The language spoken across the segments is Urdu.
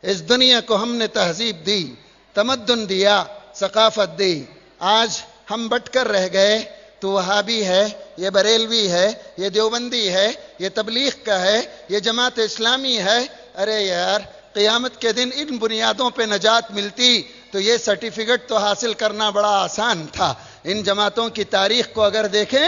اس دنیا کو ہم نے تہذیب دی، تمدن دیا، ثقافت دی۔ آج ہم بٹ کر رہ گئے، تو وہابی ہے، یہ بریلوی ہے، یہ دیوبندی ہے، یہ تبلیغ کا ہے، یہ جماعت اسلامی ہے۔ ارے یار، قیامت کے دن ان بنیادوں پہ نجات ملتی تو یہ سرٹیفکیٹ تو حاصل کرنا بڑا آسان تھا۔ ان جماعتوں کی تاریخ کو اگر دیکھیں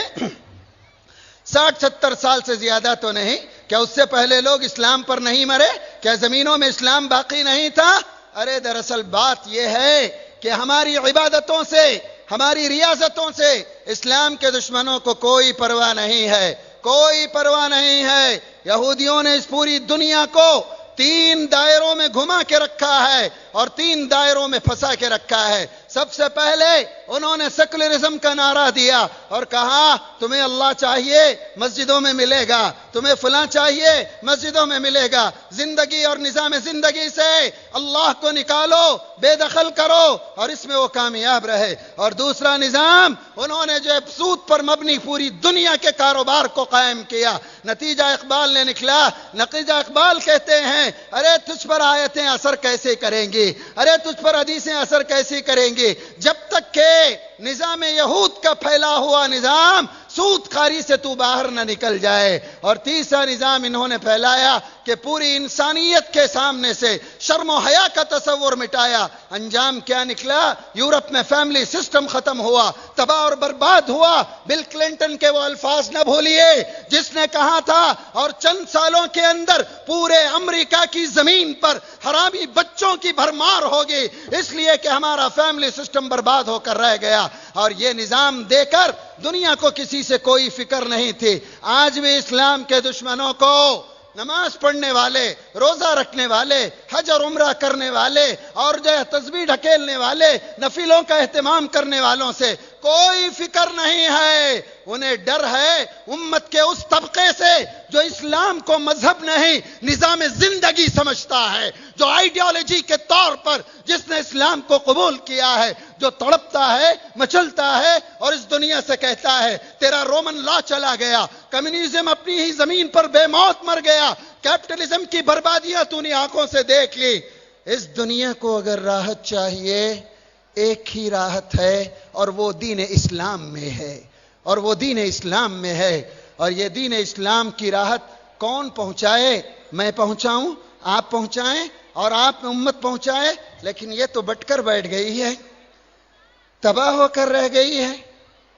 60-70 سال سے زیادہ تو نہیں، کیا اس سے پہلے لوگ اسلام پر نہیں مرے؟ کیا زمینوں میں اسلام باقی نہیں تھا؟ ارے دراصل بات یہ ہے کہ ہماری عبادتوں سے، ہماری ریاضتوں سے اسلام کے دشمنوں کو کوئی پرواہ نہیں ہے، کوئی پرواہ نہیں ہے۔ یہودیوں نے اس پوری دنیا کو 3 دائروں میں گھما کے رکھا ہے اور 3 دائروں میں پھنسا کے رکھا ہے۔ سب سے پہلے انہوں نے سیکولرزم کا نعرہ دیا اور کہا تمہیں اللہ چاہیے مسجدوں میں ملے گا، تمہیں فلاں چاہیے مسجدوں میں ملے گا۔ زندگی اور نظام زندگی سے اللہ کو نکالو، بے دخل کرو اور اس میں وہ کامیاب رہے۔ اور دوسرا نظام انہوں نے جو سود پر مبنی پوری دنیا کے کاروبار کو قائم کیا۔ نتیجہ اقبال نے نکلا، نتیجہ اقبال کہتے ہیں ارے تجھ پر آیتیں اثر کیسے کریں گی، ارے تجھ پر حدیثیں اثر کیسے کریں گی، جب تک کہ نظام یہود کا پھیلا ہوا نظام سود خواری سے تو باہر نہ نکل جائے۔ اور تیسرا نظام انہوں نے پھیلایا کہ پوری انسانیت کے سامنے سے شرم و حیا کا تصور مٹایا۔ انجام کیا نکلا؟ یورپ میں فیملی سسٹم ختم ہوا، تباہ اور برباد ہوا۔ بل کلنٹن کے وہ الفاظ نہ بھولیے جس نے کہا تھا اور چند سالوں کے اندر پورے امریکہ کی زمین پر حرامی بچوں کی بھرمار ہوگی، اس لیے کہ ہمارا فیملی سسٹم برباد ہو کر رہ گیا۔ اور یہ نظام دے کر دنیا کو کسی سے کوئی فکر نہیں تھی۔ آج بھی اسلام کے دشمنوں کو نماز پڑھنے والے، روزہ رکھنے والے، حج اور عمرہ کرنے والے اور جو ہے تسبیح ڈھکیلنے والے، نفلوں کا اہتمام کرنے والوں سے کوئی فکر نہیں ہے۔ انہیں ڈر ہے امت کے اس طبقے سے جو اسلام کو مذہب نہیں نظام زندگی سمجھتا ہے، جو آئیڈیالوجی کے طور پر جس نے اسلام کو قبول کیا ہے، جو تڑپتا ہے، مچلتا ہے اور اس دنیا سے کہتا ہے تیرا رومن لا چلا گیا، کمیونزم اپنی ہی زمین پر بے موت مر گیا، کیپٹلزم کی بربادیاں تو نے آنکھوں سے دیکھ لی۔ اس دنیا کو اگر راحت چاہیے ایک ہی راحت ہے اور وہ دین اسلام میں ہے، اور وہ دین اسلام میں ہے۔ اور یہ دین اسلام کی راحت کون پہنچائے؟ میں پہنچاؤں، آپ پہنچائیں اور آپ امت پہنچائے، لیکن یہ تو بٹ کر بیٹھ گئی ہے، تباہ ہو کر رہ گئی ہے۔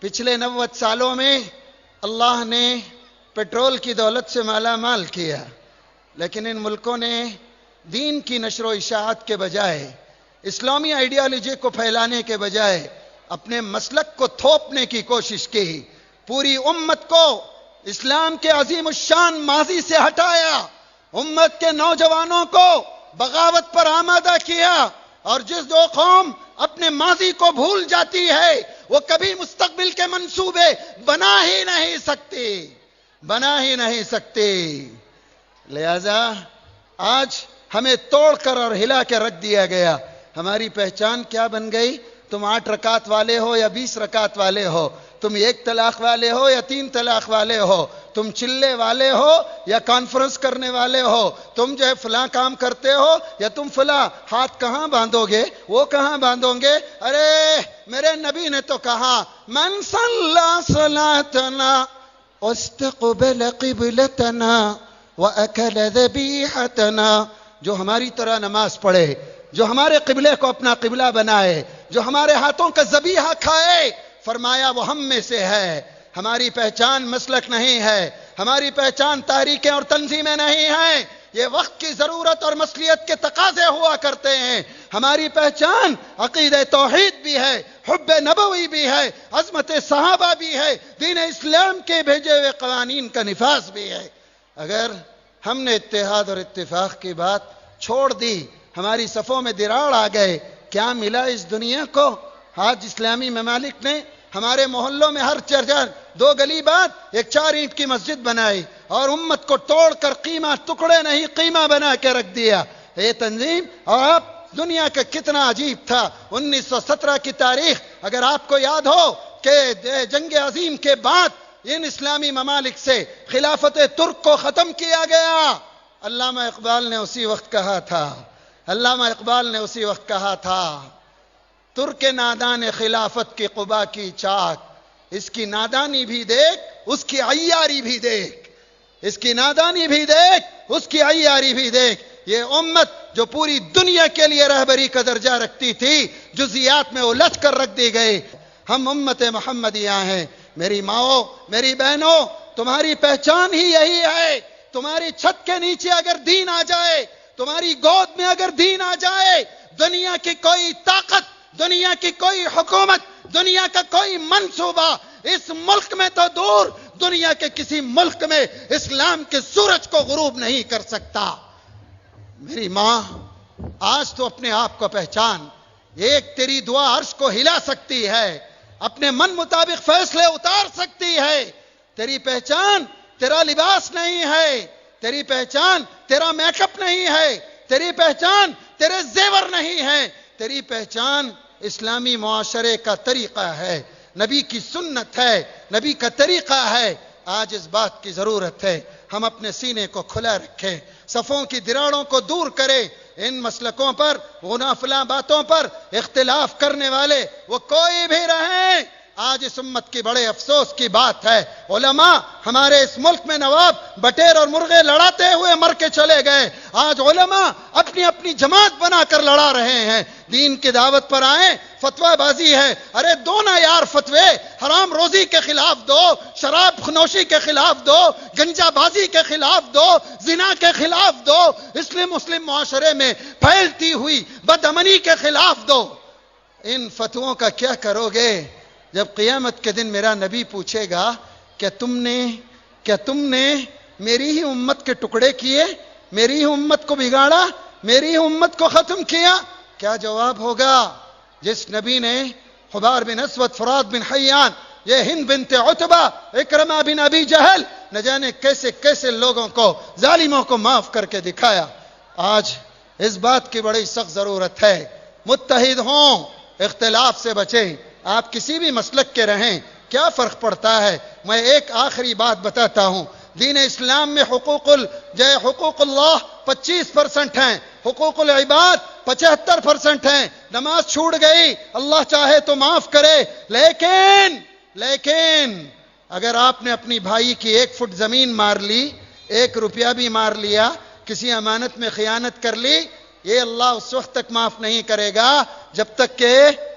پچھلے 90 سالوں میں اللہ نے پیٹرول کی دولت سے مالا مال کیا، لیکن ان ملکوں نے دین کی نشر و اشاعت کے بجائے، اسلامی آئیڈیالوجی کو پھیلانے کے بجائے اپنے مسلک کو تھوپنے کی کوشش کی۔ پوری امت کو اسلام کے عظیم الشان ماضی سے ہٹایا، امت کے نوجوانوں کو بغاوت پر آمادہ کیا۔ اور جس جو قوم اپنے ماضی کو بھول جاتی ہے وہ کبھی مستقبل کے منصوبے بنا ہی نہیں سکتی۔ لہذا آج ہمیں توڑ کر اور ہلا کے رکھ دیا گیا۔ ہماری پہچان کیا بن گئی؟ تم 8 رکعت والے ہو یا 20 رکعت والے ہو، تم 1 طلاق والے ہو یا 3 طلاق والے ہو، تم چلے والے ہو یا کانفرنس کرنے والے ہو، تم جو ہے فلاں کام کرتے ہو یا تم فلاں، ہاتھ کہاں باندھو گے، وہ کہاں باندھو گے؟ ارے میرے نبی نے تو کہا من صلی صلاتنا واستقبل قبلتنا واکل ذبیحتنا، جو ہماری طرح نماز پڑھے، جو ہمارے قبلے کو اپنا قبلہ بنائے، جو ہمارے ہاتھوں کا ذبیحہ کھائے، فرمایا وہ ہم میں سے ہے۔ ہماری پہچان مسلک نہیں ہے، ہماری پہچان تحریکیں اور تنظیمیں نہیں ہیں، یہ وقت کی ضرورت اور مصلیت کے تقاضے ہوا کرتے ہیں۔ ہماری پہچان عقیدہ توحید بھی ہے، حب نبوی بھی ہے، عظمت صحابہ بھی ہے، دین اسلام کے بھیجے ہوئے قوانین کا نفاذ بھی ہے۔ اگر ہم نے اتحاد اور اتفاق کی بات چھوڑ دی، ہماری صفوں میں دراڑ آ گئے، کیا ملا اس دنیا کو؟ آج اسلامی ممالک نے ہمارے محلوں میں ہر چرچر 2 گلی بعد ایک 4 اینٹ کی مسجد بنائی اور امت کو توڑ کر قیمہ، ٹکڑے نہیں قیمہ بنا کے رکھ دیا۔ یہ تنظیم اور آپ دنیا کا کتنا عجیب تھا۔ 1917 کی تاریخ اگر آپ کو یاد ہو کہ جنگ عظیم کے بعد ان اسلامی ممالک سے خلافت ترک کو ختم کیا گیا۔ علامہ اقبال نے اسی وقت کہا تھا علامہ اقبال نے اسی وقت کہا تھا، ترک نادان خلافت کی قبا کی چاک، اس کی نادانی بھی دیکھ، اس کی عیاری بھی دیکھ، اس کی نادانی بھی دیکھ، اس کی عیاری بھی دیکھ۔ یہ امت جو پوری دنیا کے لیے رہبری کا درجہ رکھتی تھی، جزیات میں الجھ کر رکھ دی گئی۔ ہم امت محمدیہ ہیں۔ میری ماؤں، میری بہنوں، تمہاری پہچان ہی یہی ہے۔ تمہاری چھت کے نیچے اگر دین آ جائے، تمہاری گود میں اگر دین آ جائے، دنیا کی کوئی طاقت، دنیا کی کوئی حکومت، دنیا کا کوئی منصوبہ اس ملک میں تو دور، دنیا کے کسی ملک میں اسلام کے سورج کو غروب نہیں کر سکتا۔ میری ماں، آج تو اپنے آپ کو پہچان۔ ایک تیری دعا عرش کو ہلا سکتی ہے، اپنے من مطابق فیصلے اتار سکتی ہے۔ تیری پہچان تیرا لباس نہیں ہے، تیری پہچان تیرا میک اپ نہیں ہے، تیری پہچان تیرے زیور نہیں ہے، تیری پہچان اسلامی معاشرے کا طریقہ ہے، نبی کی سنت ہے، نبی کا طریقہ ہے۔ آج اس بات کی ضرورت ہے ہم اپنے سینے کو کھلا رکھیں، صفوں کی دراڑوں کو دور کریں۔ ان مسلکوں پر، غنافلاں باتوں پر اختلاف کرنے والے وہ کوئی بھی رہیں، آج اس امت کی بڑے افسوس کی بات ہے، علماء ہمارے اس ملک میں نواب بٹیر اور مرغے لڑاتے ہوئے مر کے چلے گئے، آج علماء اپنی اپنی جماعت بنا کر لڑا رہے ہیں۔ دین کی دعوت پر آئیں، فتوہ بازی ہے، ارے دو نا یار فتوے، حرام روزی کے خلاف دو، شراب نوشی کے خلاف دو، گنجا بازی کے خلاف دو، زنا کے خلاف دو، مسلم معاشرے میں پھیلتی ہوئی بدامنی کے خلاف دو۔ ان فتووں کا کیا کرو گے جب قیامت کے دن میرا نبی پوچھے گا کیا تم نے میری ہی امت کے ٹکڑے کیے، میری ہی امت کو بگاڑا، میری ہی امت کو ختم کیا؟ کیا جواب ہوگا؟ جس نبی نے حبار بن اسود، فرات بن حیان، یہ ہند بنت عتبہ، اکرمہ بن ابی جہل، نہ جانے کیسے کیسے لوگوں کو، ظالموں کو معاف کر کے دکھایا۔ آج اس بات کی بڑی سخت ضرورت ہے، متحد ہوں، اختلاف سے بچیں۔ آپ کسی بھی مسلک کے رہیں، کیا فرق پڑتا ہے؟ میں ایک آخری بات بتاتا ہوں، دین اسلام میں حقوق اللہ 25% ہیں، حقوق العباد 75% ہیں۔ نماز چھوٹ گئی، اللہ چاہے تو معاف کرے، لیکن اگر آپ نے اپنی بھائی کی 1 فٹ زمین مار لی، 1 روپیہ بھی مار لیا، کسی امانت میں خیانت کر لی، یہ اللہ اس وقت تک معاف نہیں کرے گا جب تک کہ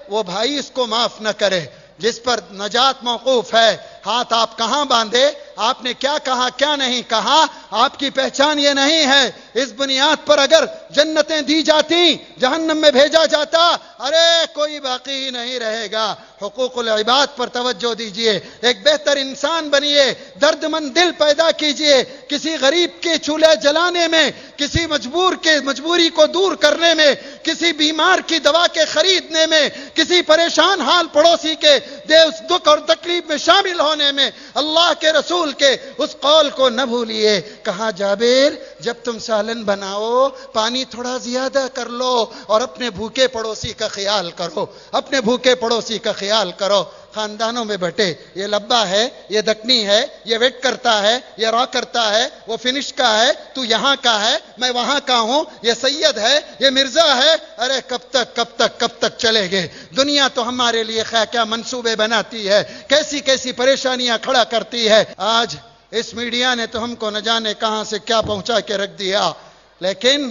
وہ بھائی اس کو معاف نہ کرے۔ جس پر نجات موقوف ہے، ہاتھ آپ کہاں باندھے، آپ نے کیا کہا کیا نہیں کہا، آپ کی پہچان یہ نہیں ہے۔ اس بنیاد پر اگر جنتیں دی جاتی، جہنم میں بھیجا جاتا، ارے کوئی باقی ہی نہیں رہے گا۔ حقوق العباد پر توجہ دیجئے، ایک بہتر انسان بنیے، درد مند دل پیدا کیجئے، کسی غریب کے چولہے جلانے میں، کسی مجبوری کو دور کرنے میں، کسی بیمار کی دوا کے خریدنے میں، کسی پریشان حال پڑوسی کے دکھ اور تکلیف میں شامل ہونے میں، اللہ کے رسول کے اس قول کو نہ بھولیے۔ کہا جابر، جب تم سالن بناؤ پانی تھوڑا زیادہ کر لو اور اپنے بھوکے پڑوسی کا خیال کرو، اپنے بھوکے پڑوسی کا خیال کرو۔ خاندانوں میں بٹے، یہ لبا ہے، یہ دکنی ہے، یہ ویٹ کرتا ہے، یہ را کرتا ہے، وہ فنش کا ہے، تو یہاں کا ہے، میں وہاں کا ہوں، یہ سید ہے، یہ مرزا ہے۔ ارے کب تک چلے گے؟ دنیا تو ہمارے لیے کیا منصوبے بناتی ہے، کیسی پریشانیاں کھڑا کرتی ہے۔ آج اس میڈیا نے تو ہم کو نہ جانے کہاں سے کیا پہنچا کے رکھ دیا، لیکن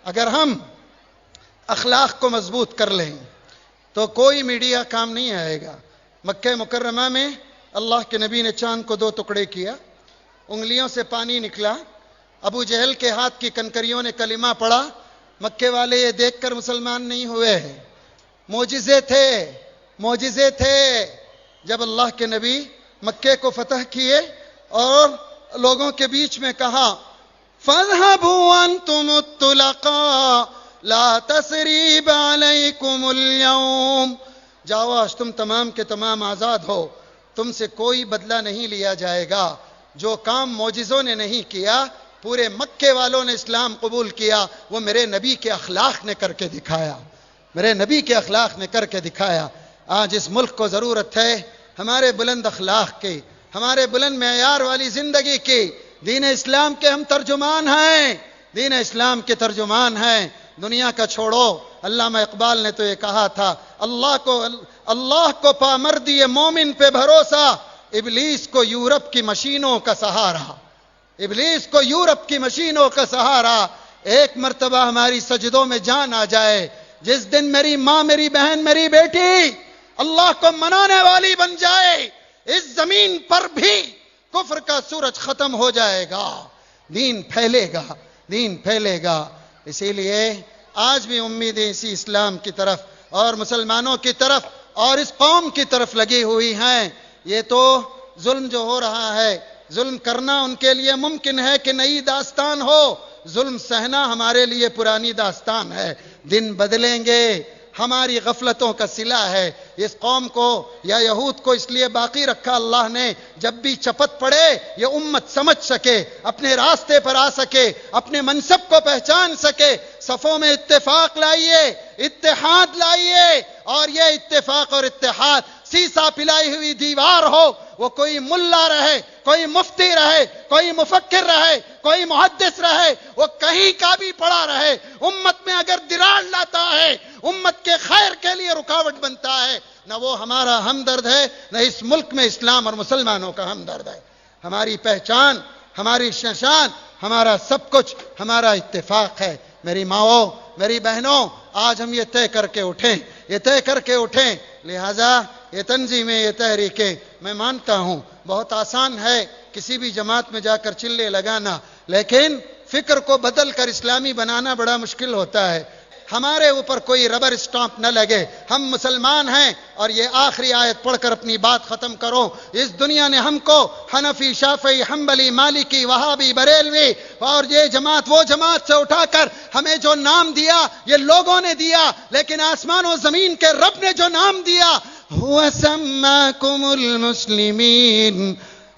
اگر ہم اخلاق کو مضبوط کر لیں تو کوئی میڈیا کام نہیں آئے گا۔ مکہ مکرمہ میں اللہ کے نبی نے چاند کو 2 ٹکڑے کیا، انگلیوں سے پانی نکلا، ابو جہل کے ہاتھ کی کنکریوں نے کلمہ پڑھا، مکے والے یہ دیکھ کر مسلمان نہیں ہوئے۔ معجزے تھے جب اللہ کے نبی مکے کو فتح کیے اور لوگوں کے بیچ میں کہا فَاذْهَبُوا أَنْتُمُ الطُّلَقَاءُ لَا تَثْرِيبَ عَلَيْكُمُ الْيَوْمَ، جاؤ آج تم تمام کے تمام آزاد ہو، تم سے کوئی بدلہ نہیں لیا جائے گا۔ جو کام معجزوں نے نہیں کیا، پورے مکے والوں نے اسلام قبول کیا، وہ میرے نبی کے اخلاق نے کر کے دکھایا، میرے نبی کے اخلاق نے کر کے دکھایا۔ آج اس ملک کو ضرورت ہے ہمارے بلند اخلاق کی، ہمارے بلند معیار والی زندگی کی۔ دین اسلام کے ہم ترجمان ہیں، دین اسلام کے ترجمان ہیں۔ دنیا کا چھوڑو. علامہ اقبال نے تو یہ کہا تھا، اللہ کو پامردی مومن پہ بھروسہ، ابلیس کو یورپ کی مشینوں کا سہارا. ابلیس کو یورپ کی مشینوں کا سہارا. ایک مرتبہ ہماری سجدوں میں جان آ جائے، جس دن میری ماں، میری بہن، میری بیٹی اللہ کو منانے والی بن جائے، اس زمین پر بھی کفر کا سورج ختم ہو جائے گا، دین پھیلے گا، دین پھیلے گا. اسی لیے آج بھی امیدیں اسی اسلام کی طرف اور مسلمانوں کی طرف اور اس قوم کی طرف لگی ہوئی ہیں. یہ تو ظلم جو ہو رہا ہے، ظلم کرنا ان کے لیے ممکن ہے کہ نئی داستان ہو، ظلم سہنا ہمارے لیے پرانی داستان ہے. دن بدلیں گے، ہماری غفلتوں کا صلہ ہے. اس قوم کو یا یہود کو اس لیے باقی رکھا اللہ نے، جب بھی چپت پڑے یہ امت سمجھ سکے، اپنے راستے پر آ سکے، اپنے منصب کو پہچان سکے. صفوں میں اتفاق لائیے، اتحاد لائیے، اور یہ اتفاق اور اتحاد سیسا پلائی ہوئی دیوار ہو. وہ کوئی ملا رہے، کوئی مفتی رہے، کوئی مفکر رہے، کوئی محدث رہے، وہ کہیں کا بھی پڑا رہے، امت میں اگر دراڑ لاتا ہے، امت کے خیر کے لیے رکاوٹ بنتا ہے، نہ وہ ہمارا ہمدرد ہے، نہ اس ملک میں اسلام اور مسلمانوں کا ہمدرد ہے. ہماری پہچان، ہماری شان، ہمارا سب کچھ ہمارا اتفاق ہے. میری ماؤں، میری بہنوں، آج ہم یہ طے کر کے اٹھیں، یہ طے کر کے اٹھیں. لہذا یہ تنظیمیں، یہ تحریکیں، میں مانتا ہوں بہت آسان ہے کسی بھی جماعت میں جا کر چلے لگانا، لیکن فکر کو بدل کر اسلامی بنانا بڑا مشکل ہوتا ہے. ہمارے اوپر کوئی ربر اسٹامپ نہ لگے، ہم مسلمان ہیں. اور یہ آخری آیت پڑھ کر اپنی بات ختم کروں. اس دنیا نے ہم کو حنفی، شافعی، حنبلی، مالکی، وہابی، بریلوی اور یہ جماعت وہ جماعت سے اٹھا کر ہمیں جو نام دیا یہ لوگوں نے دیا، لیکن آسمان و زمین کے رب نے جو نام دیا، هو سماکم المسلمین،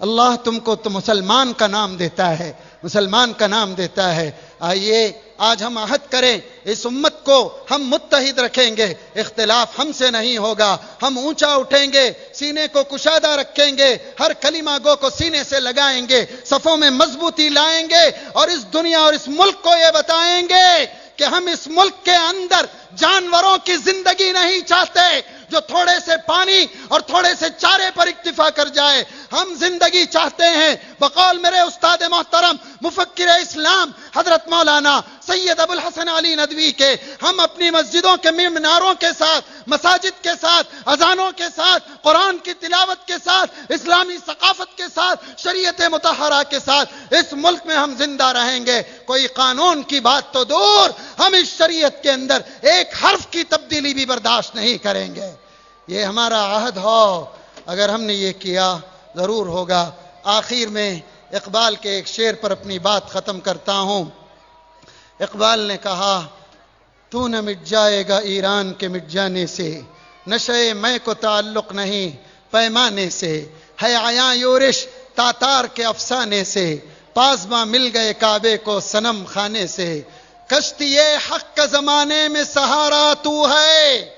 اللہ تم کو تو مسلمان کا نام دیتا ہے، مسلمان کا نام دیتا ہے. آئیے آج ہم عہد کریں، اس امت کو ہم متحد رکھیں گے، اختلاف ہم سے نہیں ہوگا. ہم اونچا اٹھیں گے، سینے کو کشادہ رکھیں گے، ہر کلمہ گو کو سینے سے لگائیں گے، صفوں میں مضبوطی لائیں گے، اور اس دنیا اور اس ملک کو یہ بتائیں گے کہ ہم اس ملک کے اندر جانوروں کی زندگی نہیں چاہتے جو تھوڑے سے پانی اور تھوڑے سے چارے پر اکتفا کر جائے. ہم زندگی چاہتے ہیں بقول میرے استاد محترم مفکر اسلام حضرت مولانا سید ابو الحسن علی ندوی کے، ہم اپنی مسجدوں کے میناروں کے ساتھ، مساجد کے ساتھ، اذانوں کے ساتھ، قرآن کی تلاوت کے ساتھ، اسلامی ثقافت کے ساتھ، شریعت مطہرہ کے ساتھ اس ملک میں ہم زندہ رہیں گے. کوئی قانون کی بات تو دور، ہم اس شریعت کے اندر ایک حرف کی تبدیلی بھی برداشت نہیں کریں گے. یہ ہمارا عہد ہو. اگر ہم نے یہ کیا ضرور ہوگا. آخر میں اقبال کے ایک شعر پر اپنی بات ختم کرتا ہوں. اقبال نے کہا، تو نہ مٹ جائے گا ایران کے مٹ جانے سے، نشے میں کو تعلق نہیں پیمانے سے، ہے عیاں یورش تاتار کے افسانے سے، پاسباں مل گئے کعبے کو صنم خانے سے، کشتی حق کا زمانے میں سہارا تو ہے،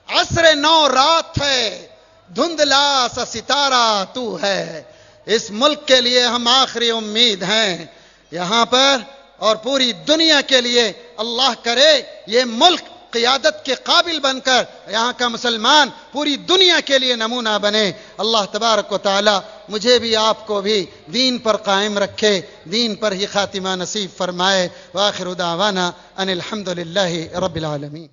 عصر نو رات ہے، دھندلا سا ستارہ تو ہے. اس ملک کے لیے ہم آخری امید ہیں یہاں پر، اور پوری دنیا کے لیے اللہ کرے یہ ملک قیادت کے قابل بن کر یہاں کا مسلمان پوری دنیا کے لیے نمونہ بنے. اللہ تبارک و تعالی مجھے بھی آپ کو بھی دین پر قائم رکھے، دین پر ہی خاتمہ نصیب فرمائے. وآخر دعوانا ان الحمد للہ رب العالمین.